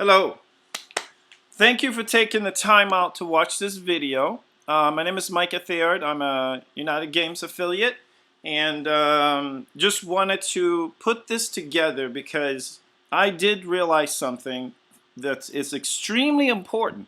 Hello. Thank you for taking the time out to watch this video. My name is Micah Thayer. I'm a United Games affiliate, and just wanted to put this together because I did realize something that is extremely important,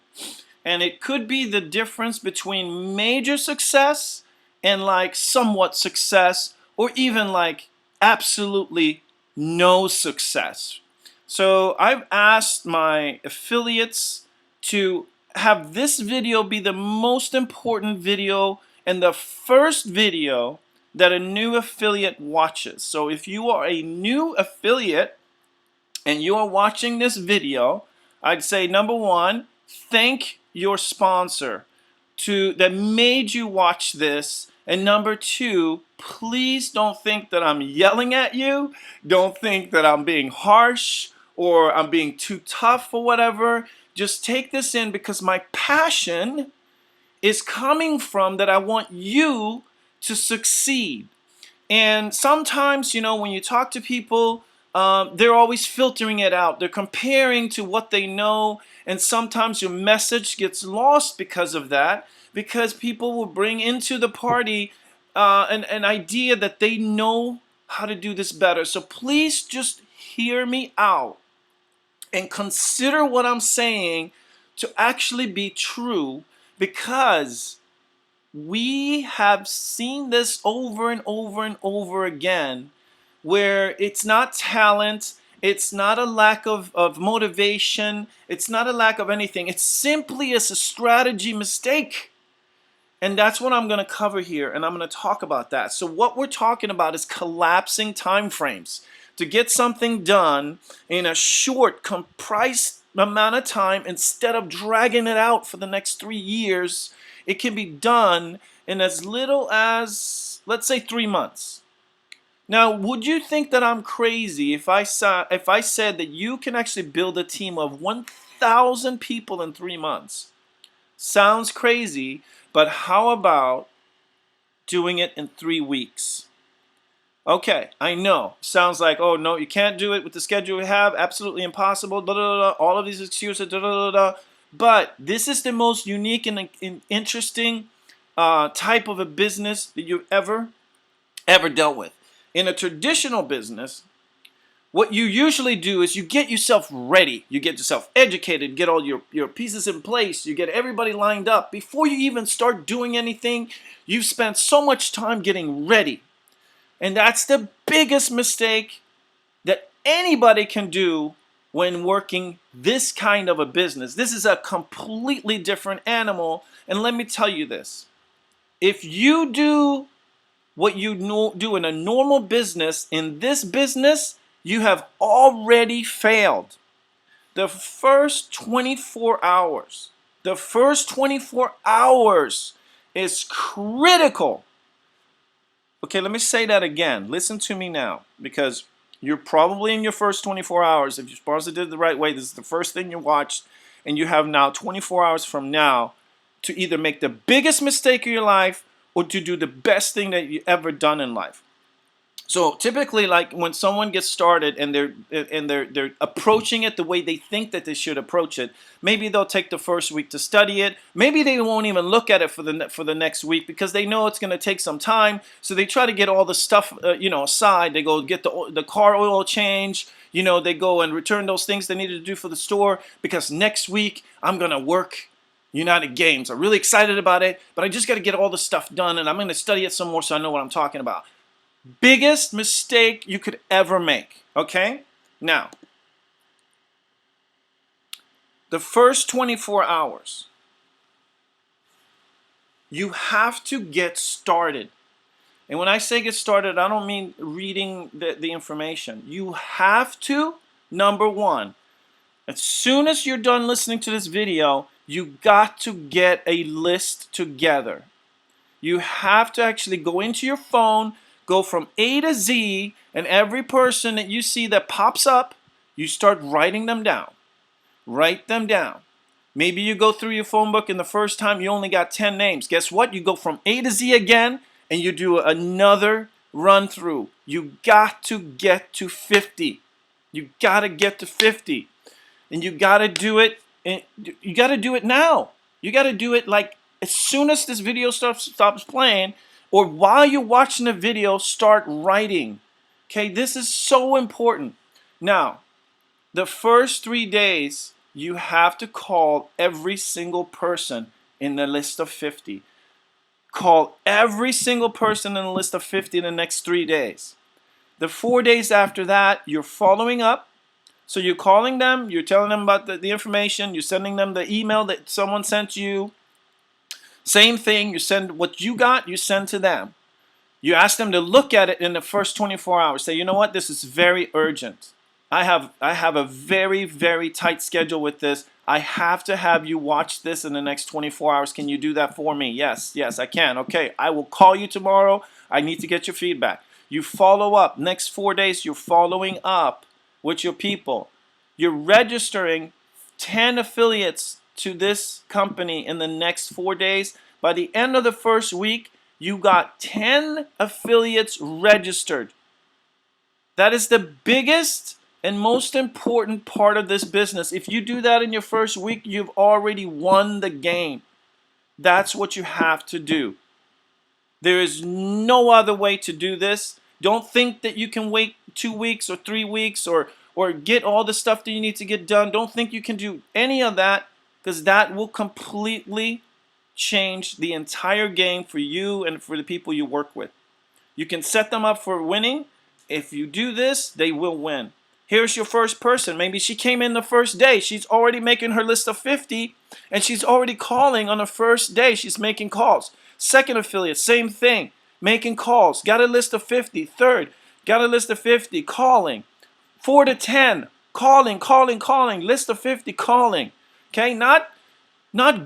and it could be the difference between major success and like somewhat success, or even like absolutely no success. So I've asked my affiliates to have this video be the most important video and the first video that a new affiliate watches. So if you are a new affiliate and you are watching this video, I'd say number one, thank your sponsor that made you watch this. And number two, please don't think that I'm yelling at you. Don't think that I'm being harsh or I'm being too tough or whatever. Just take this in because my passion is coming from that I want you to succeed. And sometimes, when you talk to people, they're always filtering it out. They're comparing to what they know, and sometimes your message gets lost because of that, because people will bring into the party an idea that they know how to do this better. So please just hear me out and consider what I'm saying to actually be true, because we have seen this over and over and over again, where it's not talent, it's not a lack of motivation, it's not a lack of anything. It's simply a strategy mistake. And that's what I'm going to cover here, and I'm going to talk about that. So what we're talking about is collapsing time frames. To get something done in a short, compressed amount of time, instead of dragging it out for the next 3 years, it can be done in as little as, let's say, 3 months. Now, would you think that I'm crazy if I said that you can actually build a team of 1,000 people in 3 months? Sounds crazy, but how about doing it in 3 weeks? Okay, I know. Sounds like, oh no, you can't do it with the schedule we have. Absolutely impossible. Blah, blah, blah, all of these excuses. Blah, blah, blah. But this is the most unique and interesting type of a business that you've ever dealt with. In a traditional business, what you usually do is you get yourself ready. You get yourself educated, get all your pieces in place, you get everybody lined up. Before you even start doing anything, you've spent so much time getting ready. And that's the biggest mistake that anybody can do when working this kind of a business. This is a completely different animal. And let me tell you this. If you do what you do in a normal business, in this business, you have already failed. The first 24 hours, is critical. Okay, let me say that again. Listen to me now, because you're probably in your first 24 hours. If your sponsor did it the right way, this is the first thing you watched, and you have now 24 hours from now to either make the biggest mistake of your life or to do the best thing that you ever done in life. So typically, like when someone gets started and they're approaching it the way they think that they should approach it, maybe they'll take the first week to study it. Maybe they won't even look at it for the next week because they know it's going to take some time. So they try to get all the stuff aside. They go get the car oil change. They go and return those things they needed to do for the store because next week I'm going to work United Games. I'm really excited about it, but I just got to get all the stuff done, and I'm going to study it some more so I know what I'm talking about. Biggest mistake you could ever make, okay? Now, the first 24 hours, you have to get started. And when I say get started, I don't mean reading the information. You have to, number one, as soon as you're done listening to this video, you got to get a list together. You have to actually go into your phone, go from A to Z, and every person that you see that pops up, you start writing them down. Write them down. Maybe you go through your phone book and the first time you only got 10 names. Guess what? You go from A to Z again and you do another run through. You got to get to 50. You got to get to 50. and you got to do it. And you got to do it now. You got to do it like as soon as this video stops playing, or while you're watching the video, start writing. Okay, this is so important. Now, the first 3 days, you have to call every single person in the list of 50. Call every single person in the list of 50 in the next 3 days. The 4 days after that, you're following up. So you're calling them, you're telling them about the information, you're sending them the email that someone sent you. Same thing, you send what you got, you send to them. You ask them to look at it in the first 24 hours. Say, you know what, this is very urgent. I have a very, very tight schedule with this. I have to have you watch this in the next 24 hours. Can you do that for me? Yes, I can. Okay, I will call you tomorrow. I need to get your feedback. You follow up. Next 4 days, you're following up with your people. You're registering 10 affiliates to this company in the next 4 days. By the end of the first week, you got 10 affiliates registered. That is the biggest and most important part of this business. If you do that in your first week, you've already won the game. That's what you have to do. There is no other way to do this. Don't think that you can wait 2 weeks or 3 weeks or get all the stuff that you need to get done. Don't think you can do any of that, because that will completely change the entire game for you and for the people you work with. You can set them up for winning. If you do this, they will win. Here's your first person. Maybe she came in the first day. She's already making her list of 50, and she's already calling on the first day. She's making calls. Second affiliate, same thing. Making calls. Got a list of 50. Third, got a list of 50. Calling. 4 to 10. Calling. List of 50. Calling. Okay? Not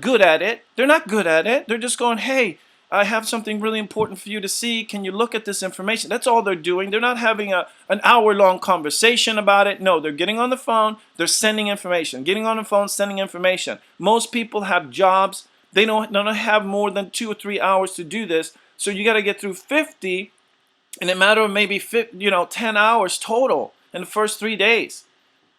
good at it. They're not good at it. They're just going, hey, I have something really important for you to see. Can you look at this information? That's all they're doing. They're not having an hour-long conversation about it. No, they're getting on the phone. They're sending information. Getting on the phone, sending information. Most people have jobs. They don't have more than 2 or 3 hours to do this. So you got to get through 50 in a matter of maybe 10 hours total in the first 3 days.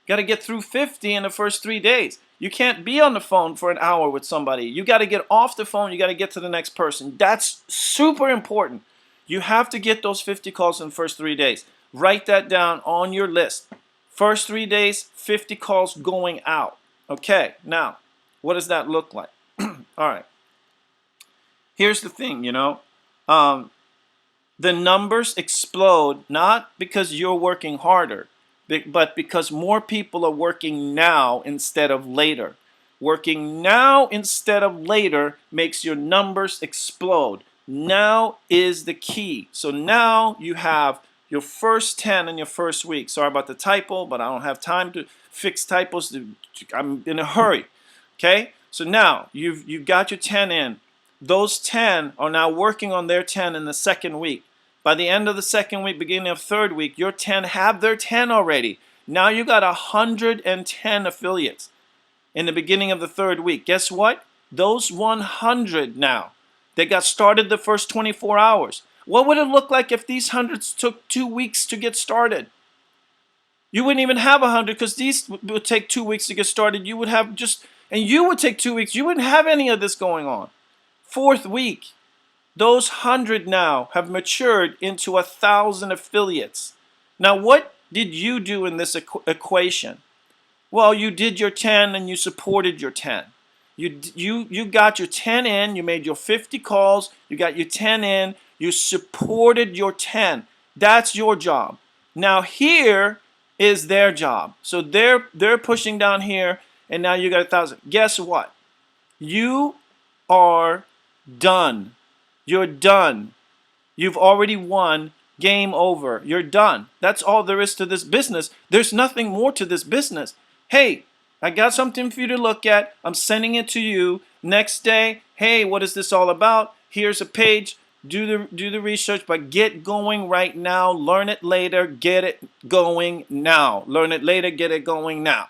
Got to get through 50 in the first 3 days. You can't be on the phone for an hour with somebody. You got to get off the phone. You got to get to the next person. That's super important. You have to get those 50 calls in the first 3 days. Write that down on your list. First 3 days, 50 calls going out. Okay, now, what does that look like? All right. Here's the thing, the numbers explode not because you're working harder, but because more people are working now instead of later. Working now instead of later makes your numbers explode. Now is the key. So now you have your first 10 in your first week. Sorry about the typo, but I don't have time to fix typos. I'm in a hurry. Okay? So now you've got your 10 in. Those 10 are now working on their 10 in the second week. By the end of the second week, beginning of third week, your 10 have their 10 already. Now you got 110 affiliates in the beginning of the third week. Guess what? Those 100 now, they got started the first 24 hours. What would it look like if these hundreds took 2 weeks to get started? You wouldn't even have 100, because these would take 2 weeks to get started. You would have and you would take 2 weeks. You wouldn't have any of this going on. Fourth week. Those 100 now have matured into 1,000 affiliates. Now, what did you do in this equation? Well, you did your 10 and you supported your 10. You got your 10 in, you made your 50 calls, you got your 10 in, you supported your 10. That's your job. Now here is their job. So they're pushing down here, and now you got 1,000. Guess what? You are done. You're done. You've already won. Game over. You're done. That's all there is to this business. There's nothing more to this business. Hey, I got something for you to look at. I'm sending it to you. Next day, hey, what is this all about? Here's a page. Do the research, but get going right now. Learn it later. Get it going now. Learn it later. Get it going now.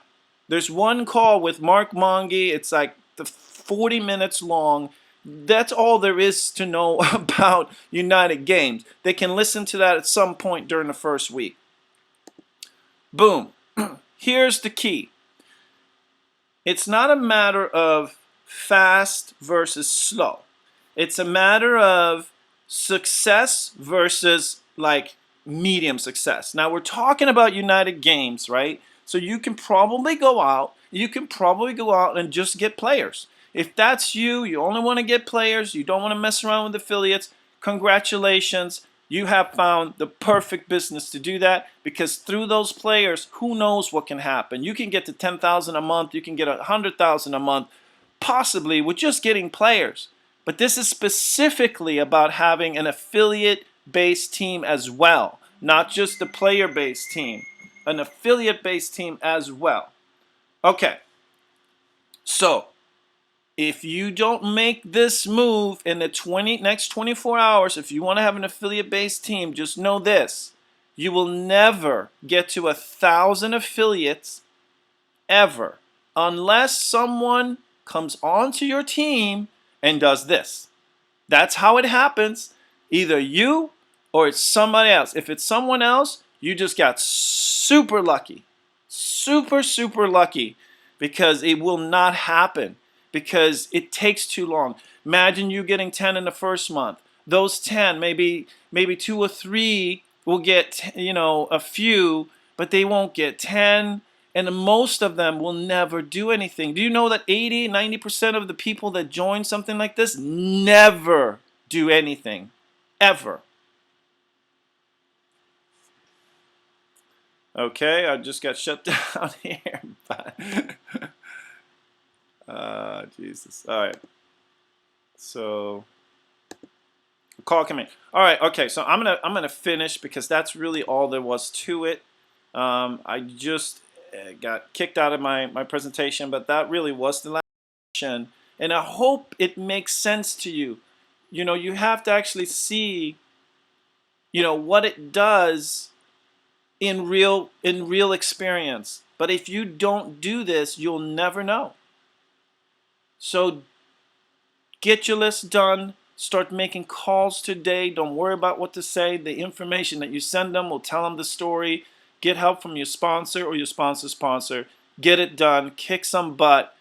There's one call with Mark Monge. It's like 40 minutes long. That's all there is to know about United Games. They can listen to that at some point during the first week. Boom. Here's the key. It's not a matter of fast versus slow. It's a matter of success versus like medium success. Now we're talking about United Games, right? So you can probably go out, and just get players. If that's you, you only want to get players, you don't want to mess around with affiliates, congratulations. You have found the perfect business to do that, because through those players, who knows what can happen. You can get to 10,000 a month, you can get 100,000 a month, possibly with just getting players. But this is specifically about having an affiliate-based team as well, not just a player-based team, an affiliate-based team as well. Okay, so if you don't make this move in the next 24 hours, if you want to have an affiliate-based team, just know this: you will never get to 1,000 affiliates ever unless someone comes onto your team and does this. That's how it happens. Either you or it's somebody else. If it's someone else, you just got super lucky. Super lucky, because it will not happen, because it takes too long. Imagine you getting 10 in the first month. Those 10, maybe 2 or 3 will get, a few, but they won't get 10. And most of them will never do anything. Do you know that 80-90% of the people that join something like this never do anything, ever? Okay, I just got shut down here. Jesus. All right. So call come in. All right. Okay. So I'm gonna finish, because that's really all there was to it. I just got kicked out of my presentation, but that really was the last section, and I hope it makes sense to you. You have to actually see, what it does in real experience. But if you don't do this, you'll never know. So get your list done. Start making calls today. Don't worry about what to say. The information that you send them will tell them the story. Get help from your sponsor or your sponsor's sponsor. Get it done. Kick some butt.